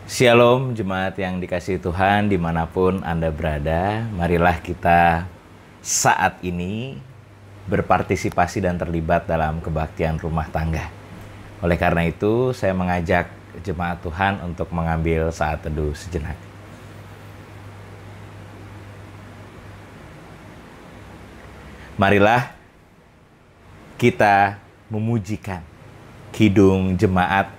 Shalom jemaat yang dikasihi Tuhan dimanapun Anda berada. Marilah kita saat ini berpartisipasi dan terlibat dalam kebaktian rumah tangga. Oleh karena itu saya mengajak jemaat Tuhan untuk mengambil saat teduh sejenak. Marilah kita memujikan Kidung Jemaat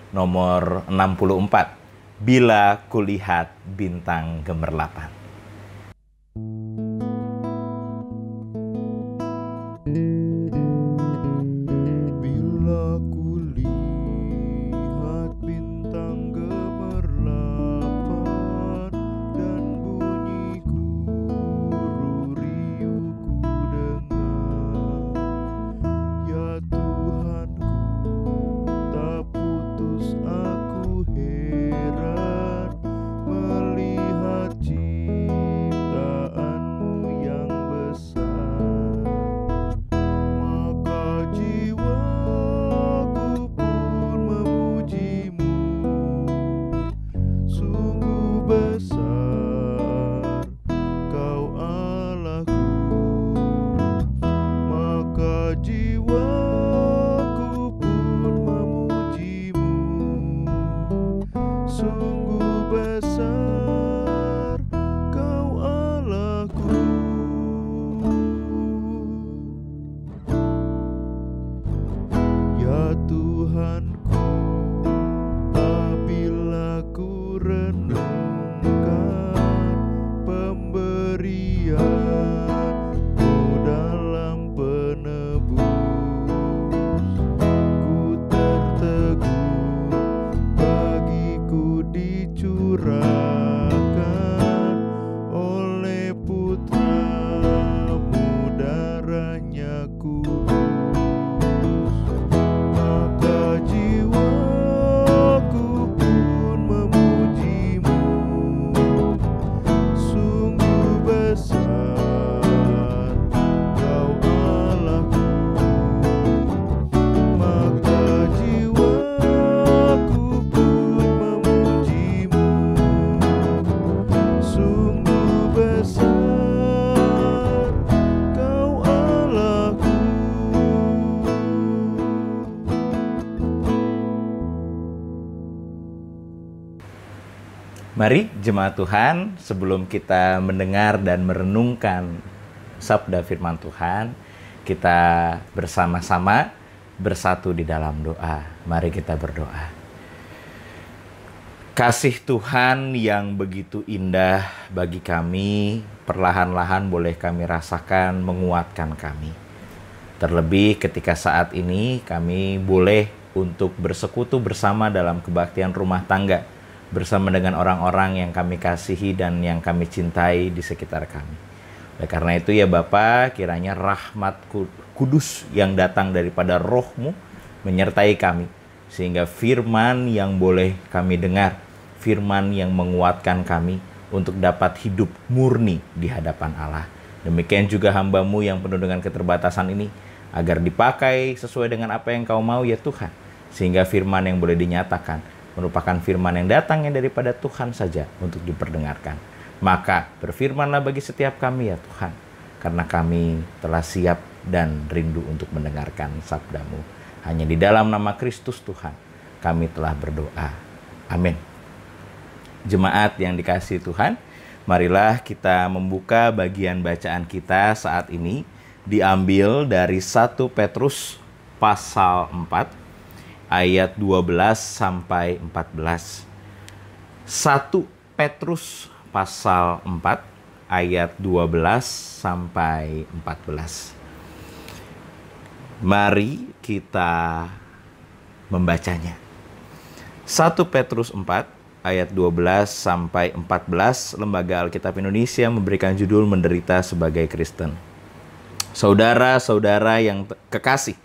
nomor 64. Bila kulihat bintang gemerlapan. Bila kulihat bintang gemerlapan dan bunyi guru riuhku dengar, ya Tuhanku, tak putus aku heran melihat ciptaanmu yang besar. Maka jiwaku pun memujimu, sungguh besar Kau Allahku. Maka jiwaku pun memujimu, sungguh besar Kau Allahku. Ya Tuhanku, apabila ku renungkan pemberian-Mu dalam penebus, ku tertegun bagiku dicurahkan oleh Putra-Mu darahnya kudus. Maka jiwaku pun memujimu, sungguh besar Kau Allahku. Maka jiwaku pun memujimu, sungguh besar Kau Allahku. Mari jemaat Tuhan, sebelum kita mendengar dan merenungkan sabda firman Tuhan, kita bersama-sama bersatu di dalam doa. Mari kita berdoa. Kasih Tuhan yang begitu indah bagi kami, perlahan-lahan boleh kami rasakan menguatkan kami. Terlebih ketika saat ini kami boleh untuk bersekutu bersama dalam kebaktian rumah tangga, bersama dengan orang-orang yang kami kasihi dan yang kami cintai di sekitar kami. Oleh karena itu ya Bapa, kiranya rahmat kudus yang datang daripada Roh-Mu menyertai kami, sehingga firman yang boleh kami dengar, firman yang menguatkan kami untuk dapat hidup murni di hadapan Allah. Demikian juga hamba-Mu yang penuh dengan keterbatasan ini, agar dipakai sesuai dengan apa yang Kau mau ya Tuhan, sehingga firman yang boleh dinyatakan merupakan firman yang datangnya daripada Tuhan saja untuk diperdengarkan. Maka berfirmanlah bagi setiap kami ya Tuhan, karena kami telah siap dan rindu untuk mendengarkan sabda-Mu. Hanya di dalam nama Kristus Tuhan kami telah berdoa. Amin. Jemaat yang dikasihi Tuhan, marilah kita membuka bagian bacaan kita saat ini, diambil dari 1 Petrus pasal 4 ayat 12 sampai 14. 1 Petrus pasal 4 ayat 12 sampai 14. Mari kita membacanya. 1 Petrus 4 ayat 12 sampai 14, Lembaga Alkitab Indonesia memberikan judul Menderita sebagai Kristen. Saudara-saudara yang kekasih,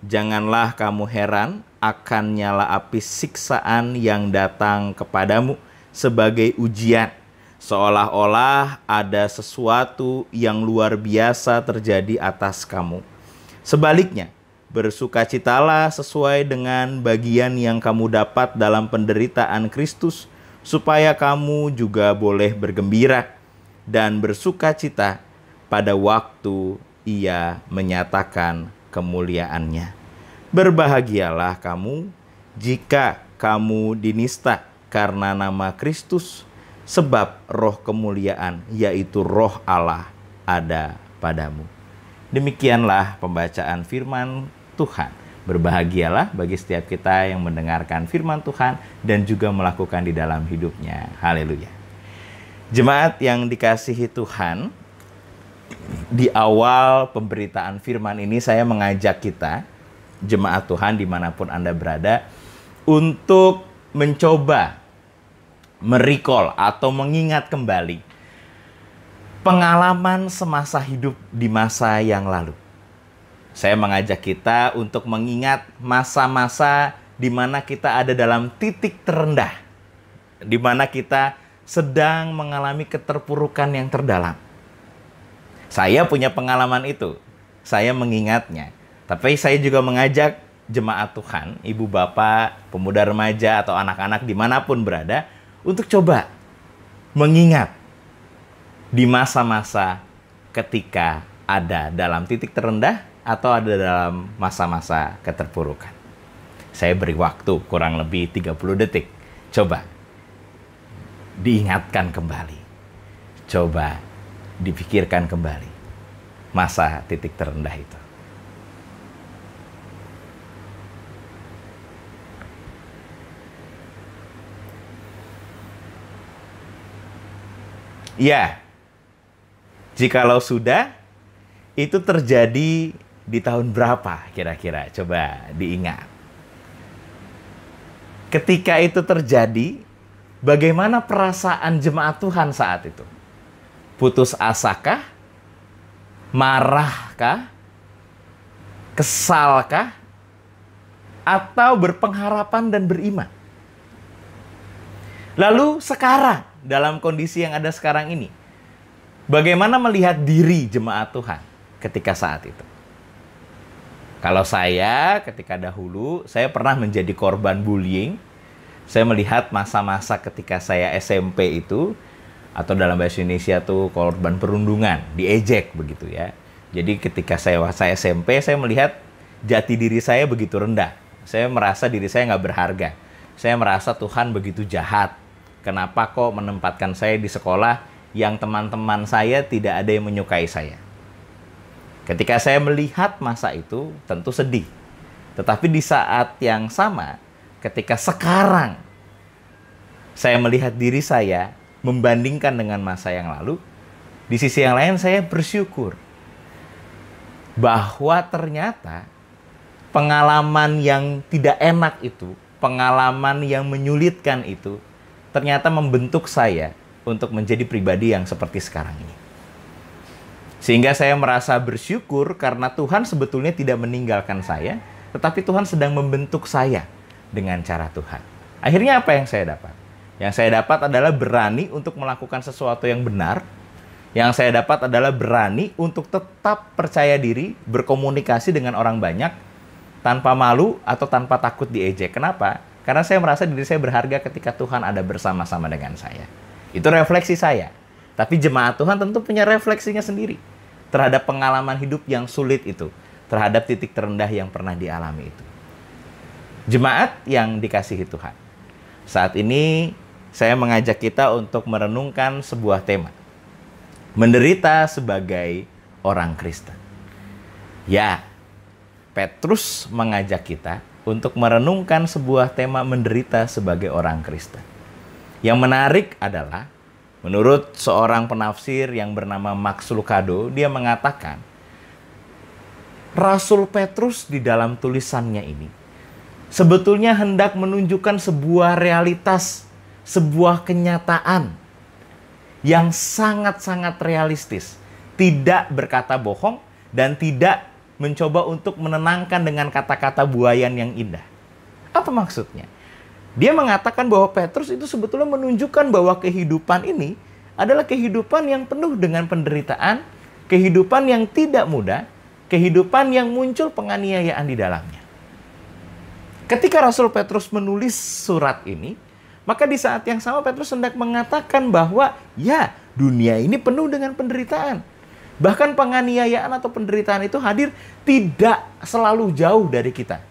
janganlah kamu heran akan nyala api siksaan yang datang kepadamu sebagai ujian, seolah-olah ada sesuatu yang luar biasa terjadi atas kamu. Sebaliknya, bersukacitalah sesuai dengan bagian yang kamu dapat dalam penderitaan Kristus, supaya kamu juga boleh bergembira dan bersuka cita pada waktu Ia menyatakan kemuliaannya. Berbahagialah kamu jika kamu dinista karena nama Kristus, sebab roh kemuliaan, yaitu roh Allah, ada padamu. Demikianlah pembacaan firman Tuhan. Berbahagialah bagi setiap kita yang mendengarkan firman Tuhan dan juga melakukan di dalam hidupnya. Haleluya. Jemaat yang dikasihi Tuhan, di awal pemberitaan firman ini saya mengajak kita, jemaat Tuhan dimanapun Anda berada, untuk mencoba merecall atau mengingat kembali pengalaman semasa hidup di masa yang lalu. Saya mengajak kita untuk mengingat masa-masa di mana kita ada dalam titik terendah, di mana kita sedang mengalami keterpurukan yang terdalam. Saya punya pengalaman itu, saya mengingatnya. Tapi saya juga mengajak jemaat Tuhan, ibu bapak, pemuda remaja, atau anak-anak dimanapun berada, untuk coba mengingat di masa-masa ketika ada dalam titik terendah atau ada dalam masa-masa keterpurukan. Saya beri waktu kurang lebih 30 detik. Coba diingatkan kembali. Coba dipikirkan kembali masa titik terendah itu. Ya, jikalau sudah, itu terjadi di tahun berapa kira-kira? Coba diingat. Ketika itu terjadi, bagaimana perasaan jemaat Tuhan saat itu? Putus asakah? Marahkah? Kesalkah? Atau berpengharapan dan beriman? Lalu sekarang, dalam kondisi yang ada sekarang ini, bagaimana melihat diri jemaat Tuhan ketika saat itu? Kalau saya, ketika dahulu, saya pernah menjadi korban bullying. Saya melihat masa-masa ketika saya SMP itu, atau dalam bahasa Indonesia tuh korban perundungan, diejek begitu ya. Jadi ketika saya SMP, saya melihat jati diri saya begitu rendah. Saya merasa diri saya nggak berharga. Saya merasa Tuhan begitu jahat. Kenapa kok menempatkan saya di sekolah yang teman-teman saya tidak ada yang menyukai saya? Ketika saya melihat masa itu, tentu sedih. Tetapi di saat yang sama, ketika sekarang saya melihat diri saya, membandingkan dengan masa yang lalu, di sisi yang lain saya bersyukur bahwa ternyata pengalaman yang tidak enak itu, pengalaman yang menyulitkan itu, ternyata membentuk saya untuk menjadi pribadi yang seperti sekarang ini. Sehingga saya merasa bersyukur karena Tuhan sebetulnya tidak meninggalkan saya, tetapi Tuhan sedang membentuk saya dengan cara Tuhan. Akhirnya apa yang saya dapat? Yang saya dapat adalah berani untuk melakukan sesuatu yang benar. Yang saya dapat adalah berani untuk tetap percaya diri, berkomunikasi dengan orang banyak, tanpa malu atau tanpa takut diejek. Kenapa? Karena saya merasa diri saya berharga ketika Tuhan ada bersama-sama dengan saya. Itu refleksi saya. Tapi jemaat Tuhan tentu punya refleksinya sendiri terhadap pengalaman hidup yang sulit itu, terhadap titik terendah yang pernah dialami itu. Jemaat yang dikasihi Tuhan, saat ini saya mengajak kita untuk merenungkan sebuah tema. Menderita sebagai orang Kristen. Ya, Petrus mengajak kita untuk merenungkan sebuah tema menderita sebagai orang Kristen. Yang menarik adalah, menurut seorang penafsir yang bernama Max Lucado, dia mengatakan, Rasul Petrus di dalam tulisannya ini sebetulnya hendak menunjukkan sebuah realitas, sebuah kenyataan yang sangat-sangat realistis. Tidak berkata bohong dan tidak mencoba untuk menenangkan dengan kata-kata buayan yang indah. Apa maksudnya? Dia mengatakan bahwa Petrus itu sebetulnya menunjukkan bahwa kehidupan ini adalah kehidupan yang penuh dengan penderitaan, kehidupan yang tidak mudah, kehidupan yang muncul penganiayaan di dalamnya. Ketika Rasul Petrus menulis surat ini, Maka di saat yang sama Petrus hendak mengatakan bahwa ya, dunia ini penuh dengan penderitaan. Bahkan penganiayaan atau penderitaan itu hadir tidak selalu jauh dari kita.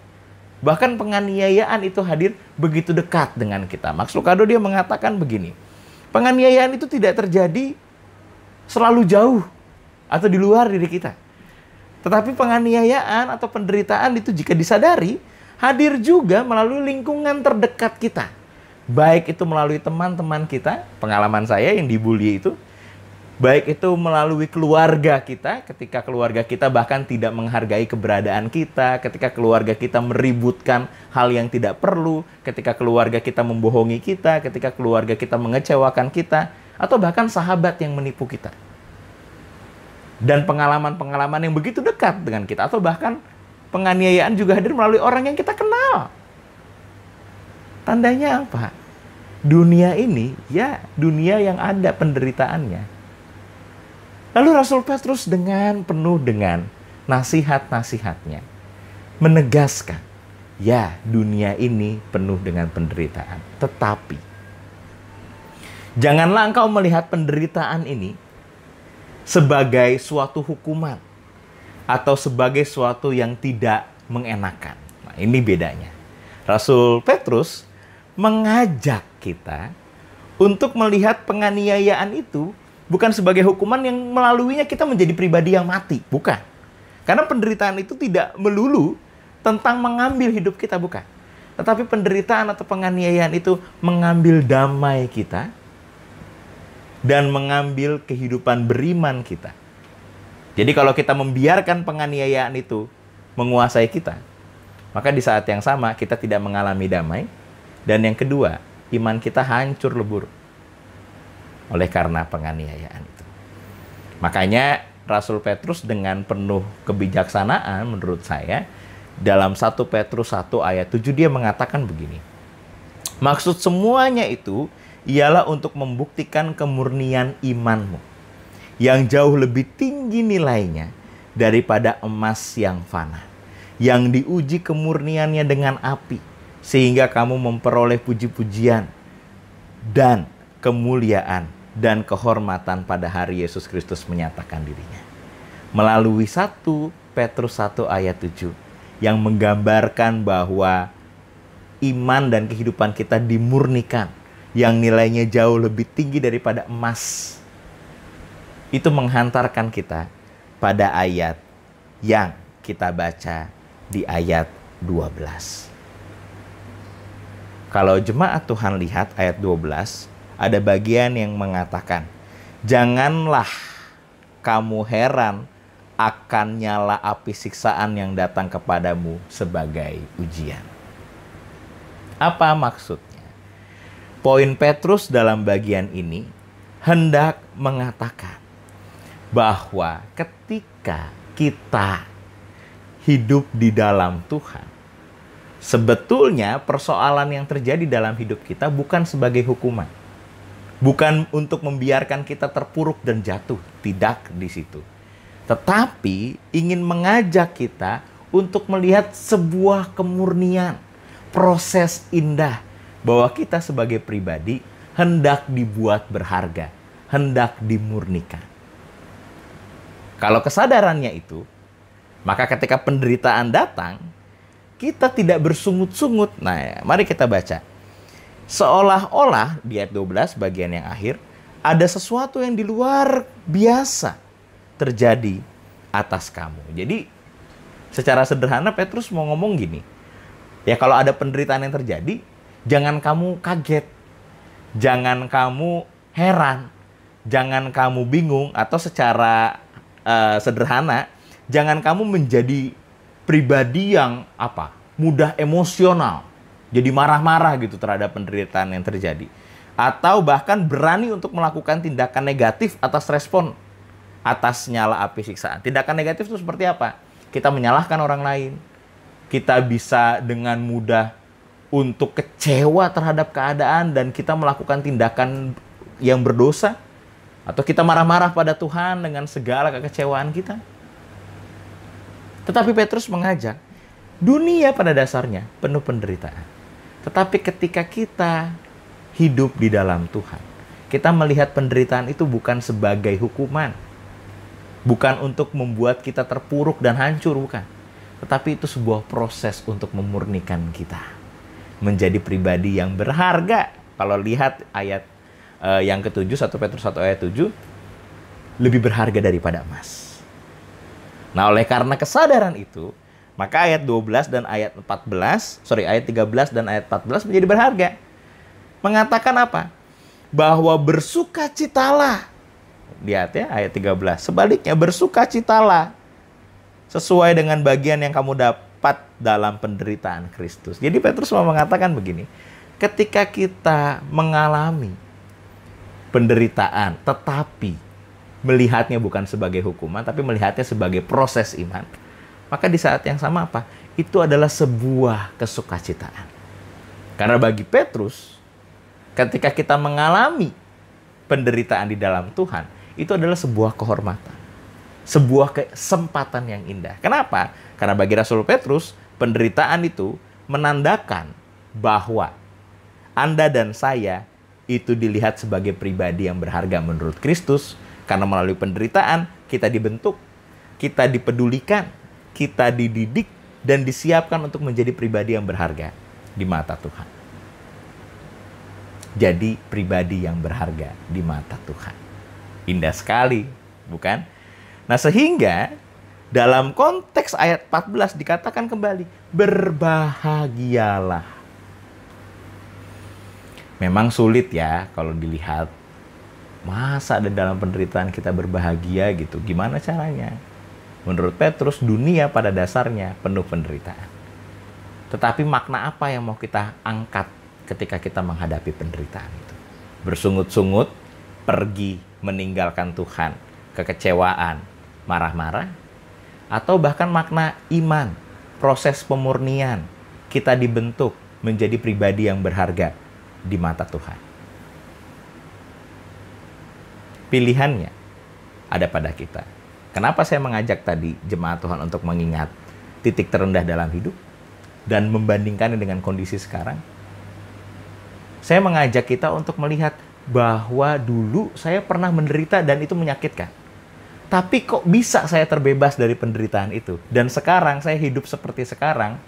Bahkan penganiayaan itu hadir begitu dekat dengan kita. Max Lucado dia mengatakan begini, penganiayaan itu tidak terjadi selalu jauh atau di luar diri kita. Tetapi penganiayaan atau penderitaan itu jika disadari, hadir juga melalui lingkungan terdekat kita. Baik itu melalui teman-teman kita, pengalaman saya yang dibully itu. Baik itu melalui keluarga kita, ketika keluarga kita bahkan tidak menghargai keberadaan kita, ketika keluarga kita meributkan hal yang tidak perlu, ketika keluarga kita membohongi kita, ketika keluarga kita mengecewakan kita, atau bahkan sahabat yang menipu kita. Dan pengalaman-pengalaman yang begitu dekat dengan kita, atau bahkan penganiayaan juga hadir melalui orang yang kita kenal. Tandanya apa? Dunia ini, ya dunia yang ada penderitaannya. Lalu Rasul Petrus penuh dengan nasihat-nasihatnya, menegaskan, ya dunia ini penuh dengan penderitaan. Tetapi, janganlah engkau melihat penderitaan ini sebagai suatu hukuman atau sebagai suatu yang tidak mengenakan. Nah, ini bedanya. Rasul Petrus mengajak kita untuk melihat penganiayaan itu bukan sebagai hukuman yang melaluinya kita menjadi pribadi yang mati. Bukan. Karena penderitaan itu tidak melulu tentang mengambil hidup kita, bukan. Tetapi penderitaan atau penganiayaan itu mengambil damai kita dan mengambil kehidupan beriman kita. Jadi kalau kita membiarkan penganiayaan itu menguasai kita, maka di saat yang sama kita tidak mengalami damai. Dan yang kedua, iman kita hancur lebur oleh karena penganiayaan itu. Makanya Rasul Petrus dengan penuh kebijaksanaan menurut saya, dalam 1 Petrus 1 ayat 7 dia mengatakan begini. Maksud semuanya itu ialah untuk membuktikan kemurnian imanmu yang jauh lebih tinggi nilainya daripada emas yang fana, yang diuji kemurniannya dengan api, sehingga kamu memperoleh puji-pujian dan kemuliaan dan kehormatan pada hari Yesus Kristus menyatakan dirinya. Melalui 1 Petrus 1 ayat 7 yang menggambarkan bahwa iman dan kehidupan kita dimurnikan, yang nilainya jauh lebih tinggi daripada emas. Itu menghantarkan kita pada ayat yang kita baca di ayat 12. Kalau jemaat Tuhan lihat ayat 12, ada bagian yang mengatakan, janganlah kamu heran akan nyala api siksaan yang datang kepadamu sebagai ujian. Apa maksudnya? Poin Petrus dalam bagian ini hendak mengatakan bahwa ketika kita hidup di dalam Tuhan, sebetulnya persoalan yang terjadi dalam hidup kita bukan sebagai hukuman. Bukan untuk membiarkan kita terpuruk dan jatuh. Tidak di situ. Tetapi ingin mengajak kita untuk melihat sebuah kemurnian. Proses indah. Bahwa kita sebagai pribadi hendak dibuat berharga. Hendak dimurnikan. Kalau kesadarannya itu, maka ketika penderitaan datang, kita tidak bersungut-sungut. Nah, ya, mari kita baca. Seolah-olah di ayat 12 bagian yang akhir, ada sesuatu yang di luar biasa terjadi atas kamu. Jadi, secara sederhana Petrus mau ngomong gini. Ya, kalau ada penderitaan yang terjadi, jangan kamu kaget. Jangan kamu heran. Jangan kamu bingung. Atau secara sederhana, jangan kamu menjadi pribadi yang mudah emosional, jadi marah-marah gitu terhadap penderitaan yang terjadi, atau bahkan berani untuk melakukan tindakan negatif atas respon atas nyala api siksaan. Tindakan negatif itu seperti apa? Kita menyalahkan orang lain, kita bisa dengan mudah untuk kecewa terhadap keadaan dan kita melakukan tindakan yang berdosa, atau kita marah-marah pada Tuhan dengan segala kekecewaan kita. Tetapi Petrus mengajak, dunia pada dasarnya penuh penderitaan. Tetapi ketika kita hidup di dalam Tuhan, kita melihat penderitaan itu bukan sebagai hukuman. Bukan untuk membuat kita terpuruk dan hancur, bukan. Tetapi itu sebuah proses untuk memurnikan kita. Menjadi pribadi yang berharga. Kalau lihat ayat yang ke-7, 1 Petrus 1 ayat 7, lebih berharga daripada emas. Nah, oleh karena kesadaran itu, maka ayat 12 dan ayat 13 dan ayat 14 menjadi berharga. Mengatakan apa? Bahwa bersukacitalah. Lihat ya ayat 13. Sebaliknya bersukacitalah sesuai dengan bagian yang kamu dapat dalam penderitaan Kristus. Jadi Petrus mau mengatakan begini. Ketika kita mengalami penderitaan tetapi melihatnya bukan sebagai hukuman tapi melihatnya sebagai proses iman, maka di saat yang sama apa? Itu adalah sebuah kesukacitaan. Karena bagi Petrus, ketika kita mengalami penderitaan di dalam Tuhan, itu adalah sebuah kehormatan. Sebuah kesempatan yang indah. Kenapa? Karena bagi Rasul Petrus, penderitaan itu menandakan bahwa Anda dan saya itu dilihat sebagai pribadi yang berharga menurut Kristus. Karena melalui penderitaan, kita dibentuk, kita dipedulikan, kita dididik, dan disiapkan untuk menjadi pribadi yang berharga di mata Tuhan. Jadi pribadi yang berharga di mata Tuhan. Indah sekali, bukan? Nah, sehingga dalam konteks ayat 14 dikatakan kembali, berbahagialah. Memang sulit ya kalau dilihat. Masa ada dalam penderitaan kita berbahagia gitu? Gimana caranya? Menurut Petrus, dunia pada dasarnya penuh penderitaan. Tetapi makna apa yang mau kita angkat ketika kita menghadapi penderitaan itu? Bersungut-sungut, pergi meninggalkan Tuhan, kekecewaan, marah-marah, atau bahkan makna iman, proses pemurnian, kita dibentuk menjadi pribadi yang berharga di mata Tuhan. Pilihannya ada pada kita. Kenapa saya mengajak tadi jemaat Tuhan untuk mengingat titik terendah dalam hidup dan membandingkannya dengan kondisi sekarang? Saya mengajak kita untuk melihat bahwa dulu saya pernah menderita dan itu menyakitkan. Tapi kok bisa saya terbebas dari penderitaan itu? Dan sekarang saya hidup seperti sekarang.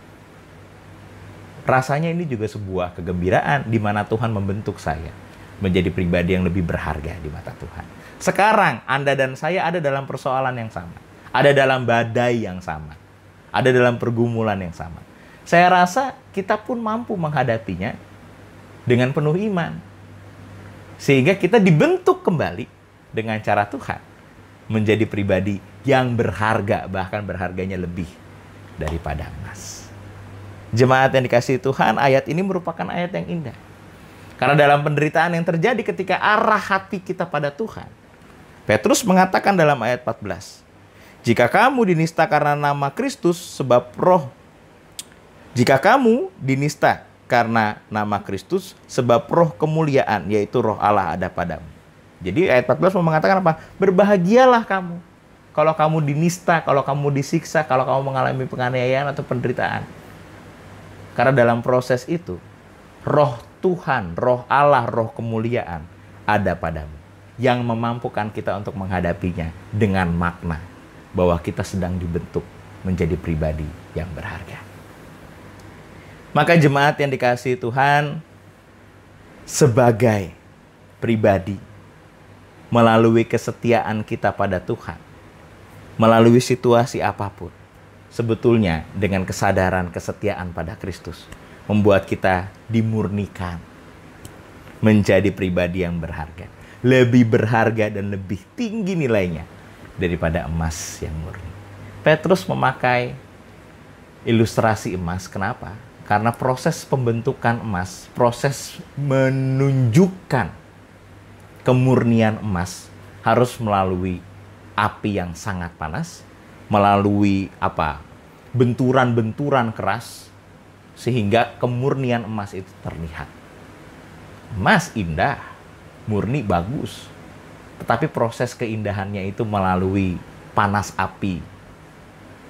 Rasanya ini juga sebuah kegembiraan di mana Tuhan membentuk saya menjadi pribadi yang lebih berharga di mata Tuhan. Sekarang Anda dan saya ada dalam persoalan yang sama. Ada dalam badai yang sama. Ada dalam pergumulan yang sama. Saya rasa kita pun mampu menghadapinya dengan penuh iman. Sehingga kita dibentuk kembali dengan cara Tuhan menjadi pribadi yang berharga, bahkan berharganya lebih daripada emas. Jemaat yang dikasihi Tuhan, ayat ini merupakan ayat yang indah. Karena dalam penderitaan yang terjadi ketika arah hati kita pada Tuhan, Petrus mengatakan dalam ayat 14, jika kamu dinista karena nama Kristus sebab roh, jika kamu dinista karena nama Kristus sebab roh kemuliaan, yaitu roh Allah ada padamu. Jadi ayat 14 mau mengatakan apa? Berbahagialah kamu. Kalau kamu dinista, kalau kamu disiksa, kalau kamu mengalami penganiayaan atau penderitaan. Karena dalam proses itu, roh Tuhan, roh Allah, roh kemuliaan ada padamu. Yang memampukan kita untuk menghadapinya dengan makna bahwa kita sedang dibentuk menjadi pribadi yang berharga. Maka jemaat yang dikasihi Tuhan, sebagai pribadi, melalui kesetiaan kita pada Tuhan, melalui situasi apapun, sebetulnya dengan kesadaran kesetiaan pada Kristus, membuat kita dimurnikan menjadi pribadi yang berharga. Lebih berharga dan lebih tinggi nilainya daripada emas yang murni. Petrus memakai ilustrasi emas. Kenapa? Karena proses pembentukan emas, proses menunjukkan kemurnian emas harus melalui api yang sangat panas, melalui benturan-benturan keras, sehingga kemurnian emas itu terlihat. Emas indah, murni bagus, tetapi proses keindahannya itu melalui panas api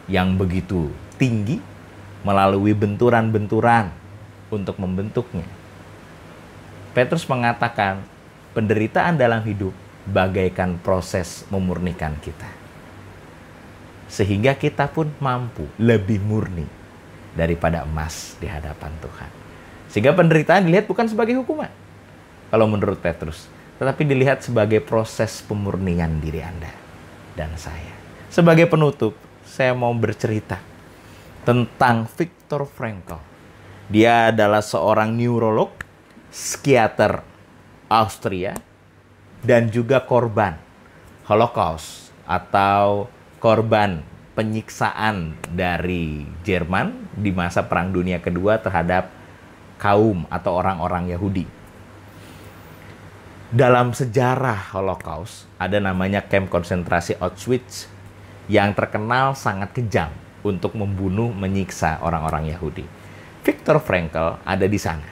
yang begitu tinggi, melalui benturan-benturan untuk membentuknya. Petrus mengatakan, penderitaan dalam hidup bagaikan proses memurnikan kita. Sehingga kita pun mampu lebih murni daripada emas di hadapan Tuhan. Sehingga penderitaan dilihat bukan sebagai hukuman, kalau menurut Petrus, tetapi dilihat sebagai proses pemurnian diri Anda dan saya. Sebagai penutup, saya mau bercerita tentang Viktor Frankl. Dia adalah seorang neurolog, psikiater Austria, dan juga korban Holocaust atau korban penyiksaan dari Jerman di masa Perang Dunia Kedua terhadap kaum atau orang-orang Yahudi. Dalam sejarah Holocaust, ada namanya kamp konsentrasi Auschwitz yang terkenal sangat kejam untuk membunuh, menyiksa orang-orang Yahudi. Viktor Frankl ada di sana.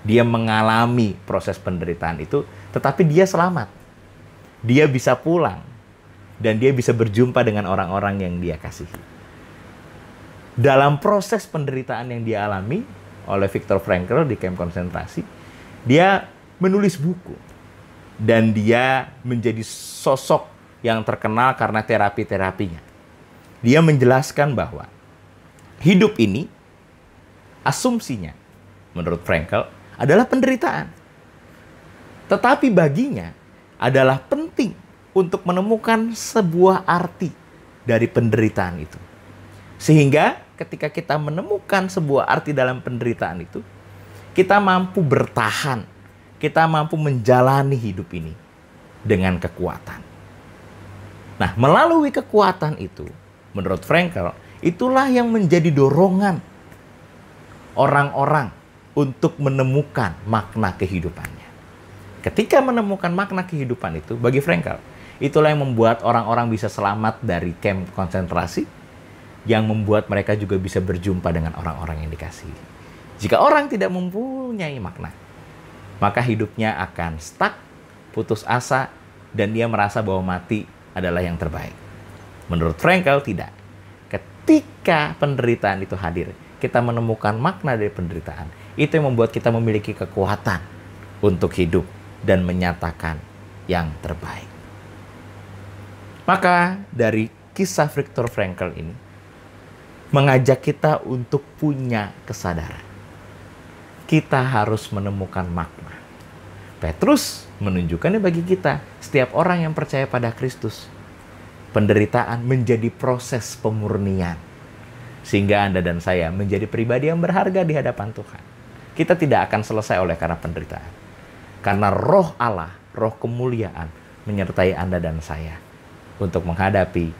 Dia mengalami proses penderitaan itu, tetapi dia selamat. Dia bisa pulang, dan dia bisa berjumpa dengan orang-orang yang dia kasihi. Dalam proses penderitaan yang dia alami oleh Viktor Frankl di kamp konsentrasi, dia menulis buku. Dan dia menjadi sosok yang terkenal karena terapi-terapinya. Dia menjelaskan bahwa hidup ini, asumsinya, menurut Frankl, adalah penderitaan. Tetapi baginya adalah penting untuk menemukan sebuah arti dari penderitaan itu. Sehingga ketika kita menemukan sebuah arti dalam penderitaan itu, kita mampu bertahan. Kita mampu menjalani hidup ini dengan kekuatan. Nah, melalui kekuatan itu, menurut Frankl, itulah yang menjadi dorongan orang-orang untuk menemukan makna kehidupannya. Ketika menemukan makna kehidupan itu, bagi Frankl, itulah yang membuat orang-orang bisa selamat dari kamp konsentrasi, yang membuat mereka juga bisa berjumpa dengan orang-orang yang dikasihi. Jika orang tidak mempunyai makna, maka hidupnya akan stuck, putus asa, dan dia merasa bahwa mati adalah yang terbaik. Menurut Frankl, tidak. Ketika penderitaan itu hadir, kita menemukan makna dari penderitaan. Itu yang membuat kita memiliki kekuatan untuk hidup dan menyatakan yang terbaik. Maka dari kisah Viktor Frankl ini, mengajak kita untuk punya kesadaran. Kita harus menemukan makna. Petrus menunjukkannya bagi kita, setiap orang yang percaya pada Kristus, penderitaan menjadi proses pemurnian. Sehingga Anda dan saya menjadi pribadi yang berharga di hadapan Tuhan. Kita tidak akan selesai oleh karena penderitaan. Karena roh Allah, roh kemuliaan, menyertai Anda dan saya untuk menghadapi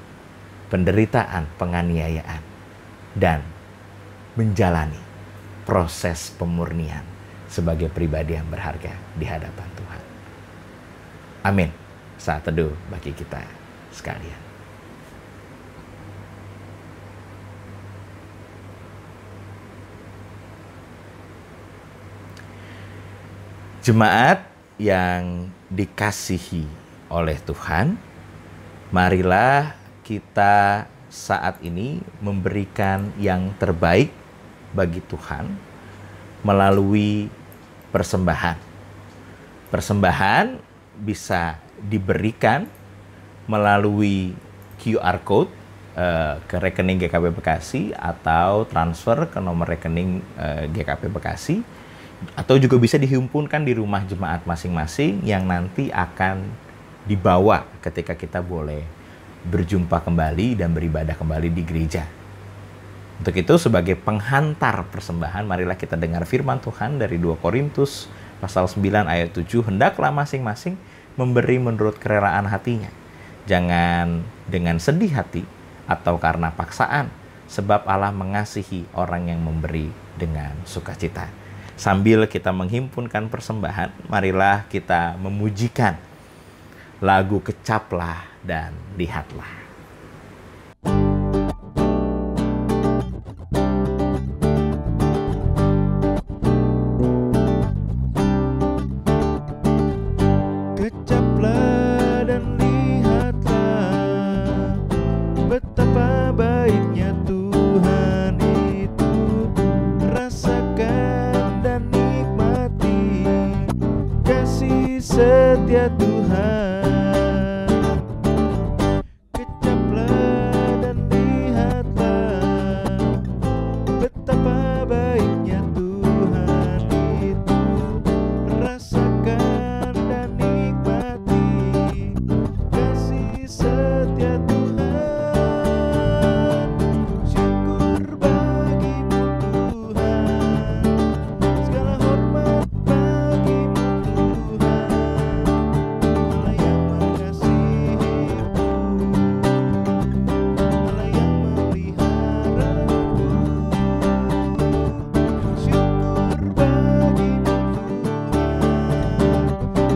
penderitaan, penganiayaan, dan menjalani proses pemurnian sebagai pribadi yang berharga di hadapan Tuhan. Amin. Saat teduh bagi kita sekalian. Jemaat yang dikasihi oleh Tuhan, marilah kita saat ini memberikan yang terbaik bagi Tuhan melalui persembahan. Persembahan bisa diberikan melalui QR code ke rekening GKP Bekasi atau transfer ke nomor rekening GKP Bekasi, atau juga bisa dihimpunkan di rumah jemaat masing-masing yang nanti akan dibawa ketika kita boleh berjumpa kembali dan beribadah kembali di gereja. Untuk itu, sebagai penghantar persembahan, marilah kita dengar firman Tuhan dari 2 Korintus pasal 9 ayat 7. Hendaklah masing-masing memberi menurut kerelaan hatinya. Jangan dengan sedih hati atau karena paksaan, sebab Allah mengasihi orang yang memberi dengan sukacita. Sambil kita menghimpunkan persembahan, marilah kita memujikan lagu Kecaplah dan Lihatlah. Kecaplah dan lihatlah betapa baiknya Tuhan itu. Rasakan dan nikmati setia Tuhan. Kecaplah dan lihatlah betapa baiknya Tuhan itu. Rasakan dan nikmati kasih setia Tuhan. Syukur bagimu Tuhan, segala hormat bagimu Tuhan, Allah yang mengasihiku, Allah yang memeliharaku. Syukur bagimu Tuhan,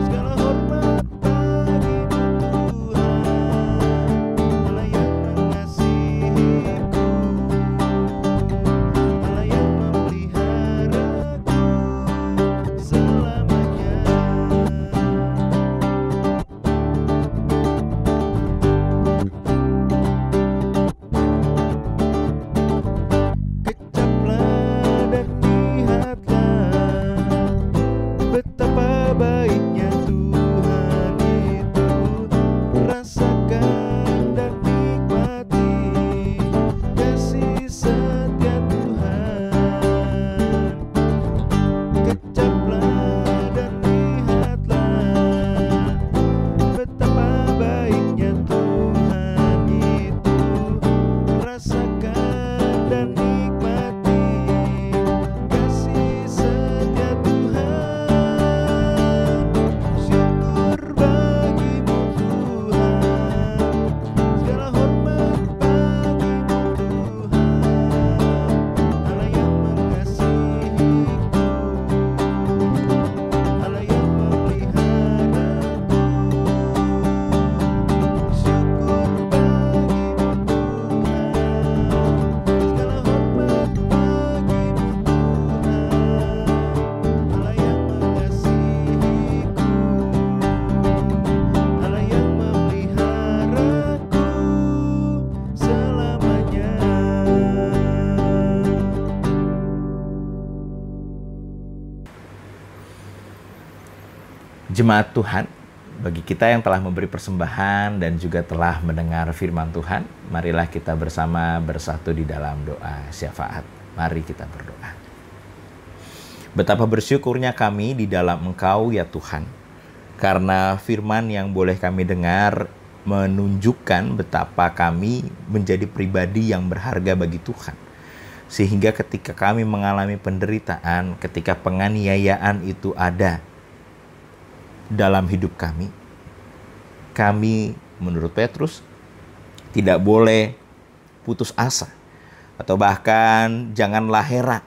segala hormat bagimu Tuhan, Allah yang mengasihiku, Allah yang memeliharaku selamanya. Kecaplah dan lihatlah betapa baiknya Tuhan itu. Rasakan dan nikmati kasih setia Tuhan. Kecaplah dan lihatlah betapa baiknya Tuhan itu. Rasakan dan nikmati kasih setia Tuhan. Syukur bagimu Tuhan, segala hormat bagimu Tuhan, Allah yang mengasihiku, Allah yang memeliharaku. Syukur bagimu Tuhan, segala hormat bagimu Tuhan, Allah yang mengasihiku, Allah yang memeliharaku selamanya. Jemaat Tuhan, bagi kita yang telah memberi persembahan dan juga telah mendengar firman Tuhan, marilah kita bersama bersatu di dalam doa syafaat. Mari kita berdoa. Betapa bersyukurnya kami di dalam Engkau ya Tuhan, karena firman yang boleh kami dengar menunjukkan betapa kami menjadi pribadi yang berharga bagi Tuhan. Sehingga ketika kami mengalami penderitaan, ketika penganiayaan itu ada dalam hidup kami menurut Petrus tidak boleh putus asa atau bahkan janganlah heran,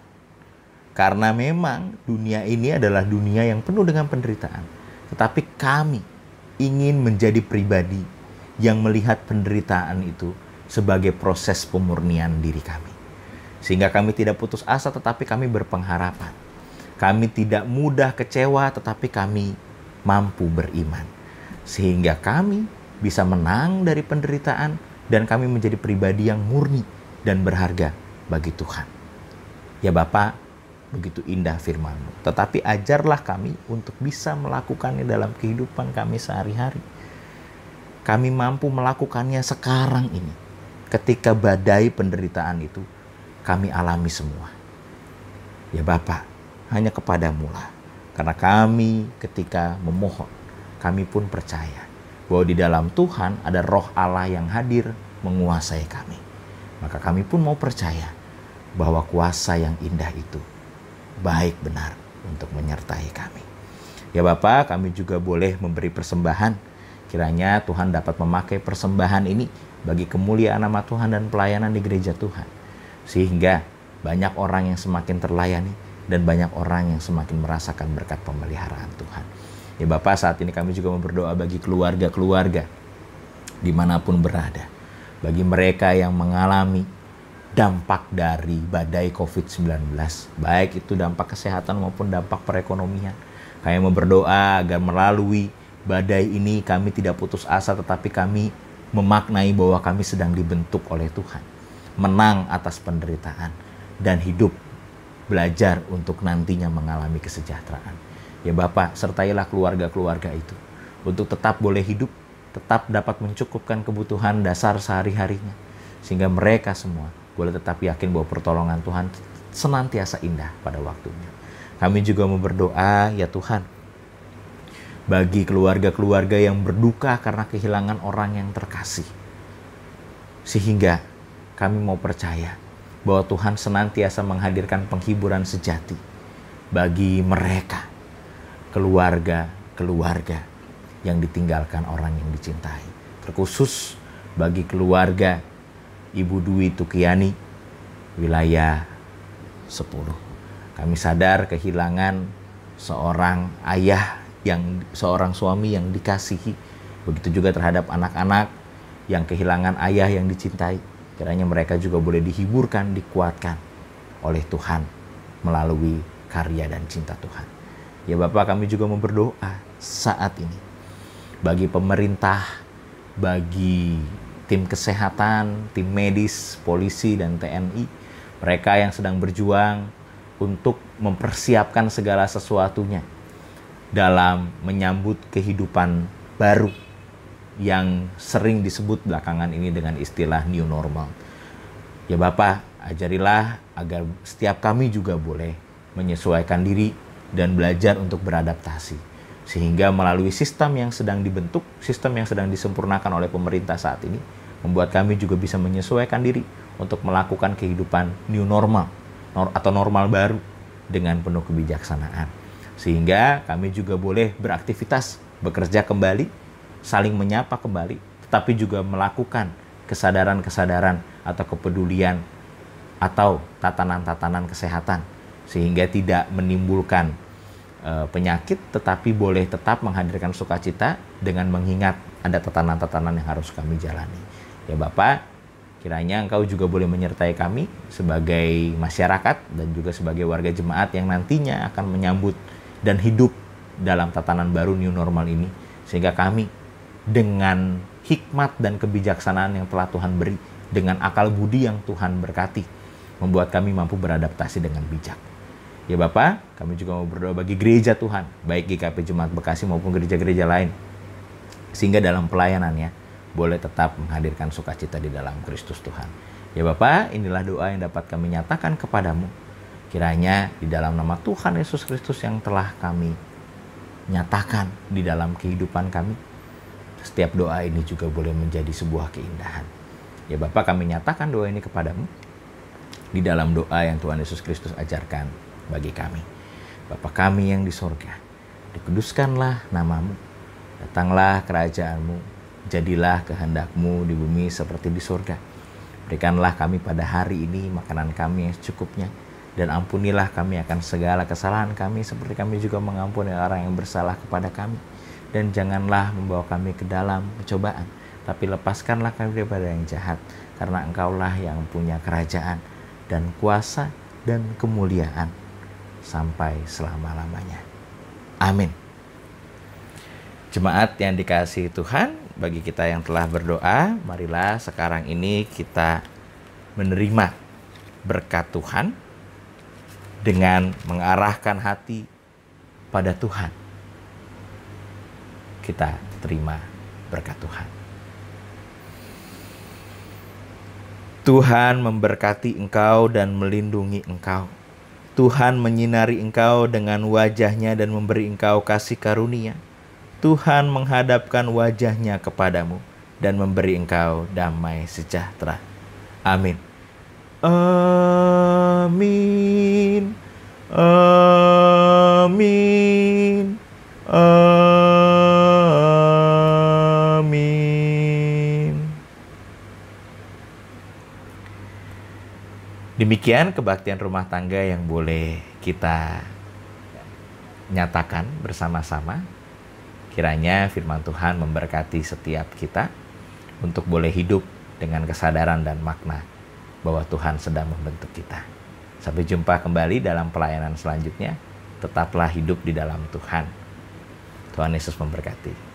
karena memang dunia ini adalah dunia yang penuh dengan penderitaan. Tetapi kami ingin menjadi pribadi yang melihat penderitaan itu sebagai proses pemurnian diri kami, sehingga kami tidak putus asa tetapi kami berpengharapan. Kami tidak mudah kecewa tetapi kami mampu beriman, sehingga kami bisa menang dari penderitaan dan kami menjadi pribadi yang murni dan berharga bagi Tuhan. Ya Bapa, begitu indah firman-Mu, tetapi ajarlah kami untuk bisa melakukannya dalam kehidupan kami sehari-hari. Kami mampu melakukannya sekarang ini, ketika badai penderitaan itu kami alami semua. Ya Bapa, hanya kepadamu lah. Karena kami ketika memohon, kami pun percaya bahwa di dalam Tuhan ada roh Allah yang hadir menguasai kami. Maka kami pun mau percaya bahwa kuasa yang indah itu baik benar untuk menyertai kami. Ya Bapa, kami juga boleh memberi persembahan. Kiranya Tuhan dapat memakai persembahan ini bagi kemuliaan nama Tuhan dan pelayanan di gereja Tuhan. Sehingga banyak orang yang semakin terlayani dan banyak orang yang semakin merasakan berkat pemeliharaan Tuhan. Ya Bapak, saat ini kami juga berdoa bagi keluarga-keluarga dimanapun berada. Bagi mereka yang mengalami dampak dari badai COVID-19, baik itu dampak kesehatan maupun dampak perekonomian. Kami mau berdoa agar melalui badai ini kami tidak putus asa, tetapi kami memaknai bahwa kami sedang dibentuk oleh Tuhan. Menang atas penderitaan dan hidup belajar untuk nantinya mengalami kesejahteraan. Ya Bapa, sertailah keluarga-keluarga itu untuk tetap boleh hidup, tetap dapat mencukupkan kebutuhan dasar sehari-harinya. Sehingga mereka semua boleh tetap yakin bahwa pertolongan Tuhan senantiasa indah pada waktunya. Kami juga mau berdoa, ya Tuhan, bagi keluarga-keluarga yang berduka karena kehilangan orang yang terkasih. Sehingga kami mau percaya bahwa Tuhan senantiasa menghadirkan penghiburan sejati bagi mereka, keluarga-keluarga yang ditinggalkan orang yang dicintai. Terkhusus bagi keluarga Ibu Dwi Tukiani, wilayah 10. Kami sadar kehilangan seorang ayah, seorang suami yang dikasihi. Begitu juga terhadap anak-anak yang kehilangan ayah yang dicintai. Kiranya mereka juga boleh dihiburkan, dikuatkan oleh Tuhan melalui karya dan cinta Tuhan. Ya Bapak, kami juga mau berdoa saat ini bagi pemerintah, bagi tim kesehatan, tim medis, polisi, dan TNI. Mereka yang sedang berjuang untuk mempersiapkan segala sesuatunya dalam menyambut kehidupan baru yang sering disebut belakangan ini dengan istilah new normal. Ya Bapak, ajarilah agar setiap kami juga boleh menyesuaikan diri dan belajar untuk beradaptasi. Sehingga melalui sistem yang sedang dibentuk, sistem yang sedang disempurnakan oleh pemerintah saat ini, membuat kami juga bisa menyesuaikan diri untuk melakukan kehidupan new normal atau normal baru dengan penuh kebijaksanaan. Sehingga kami juga boleh beraktivitas, bekerja kembali, saling menyapa kembali, tetapi juga melakukan kesadaran-kesadaran atau kepedulian atau tatanan-tatanan kesehatan sehingga tidak menimbulkan penyakit, tetapi boleh tetap menghadirkan sukacita dengan mengingat ada tatanan-tatanan yang harus kami jalani. Ya Bapak, kiranya Engkau juga boleh menyertai kami sebagai masyarakat dan juga sebagai warga jemaat yang nantinya akan menyambut dan hidup dalam tatanan baru new normal ini. Sehingga kami dengan hikmat dan kebijaksanaan yang telah Tuhan beri, dengan akal budi yang Tuhan berkati, membuat kami mampu beradaptasi dengan bijak. Ya Bapak, kami juga mau berdoa bagi gereja Tuhan, baik GKP Jemaat Bekasi maupun gereja-gereja lain, sehingga dalam pelayanannya boleh tetap menghadirkan sukacita di dalam Kristus Tuhan. Ya Bapak, inilah doa yang dapat kami nyatakan kepadamu. Kiranya di dalam nama Tuhan Yesus Kristus yang telah kami nyatakan di dalam kehidupan kami, setiap doa ini juga boleh menjadi sebuah keindahan. Ya Bapak, kami nyatakan doa ini kepadamu di dalam doa yang Tuhan Yesus Kristus ajarkan bagi kami. Bapa kami yang di sorga, dikuduskanlah namamu, datanglah kerajaanmu, jadilah kehendakmu di bumi seperti di sorga. Berikanlah kami pada hari ini makanan kami yang secukupnya, dan ampunilah kami akan segala kesalahan kami seperti kami juga mengampuni orang yang bersalah kepada kami. Dan janganlah membawa kami ke dalam pencobaan, tapi lepaskanlah kami daripada yang jahat, karena Engkaulah yang punya kerajaan dan kuasa dan kemuliaan sampai selama-lamanya. Amin. Jemaat yang dikasihi Tuhan, bagi kita yang telah berdoa, marilah sekarang ini kita menerima berkat Tuhan dengan mengarahkan hati pada Tuhan. Kita terima berkat Tuhan. Tuhan memberkati engkau dan melindungi engkau. Tuhan menyinari engkau dengan wajah-Nya dan memberi engkau kasih karunia. Tuhan menghadapkan wajah-Nya kepadamu dan memberi engkau damai sejahtera. Amin. Amin. Amin. Amin. Demikian kebaktian rumah tangga yang boleh kita nyatakan bersama-sama. Kiranya firman Tuhan memberkati setiap kita untuk boleh hidup dengan kesadaran dan makna bahwa Tuhan sedang membentuk kita. Sampai jumpa kembali dalam pelayanan selanjutnya. Tetaplah hidup di dalam Tuhan. Tuhan Yesus memberkati.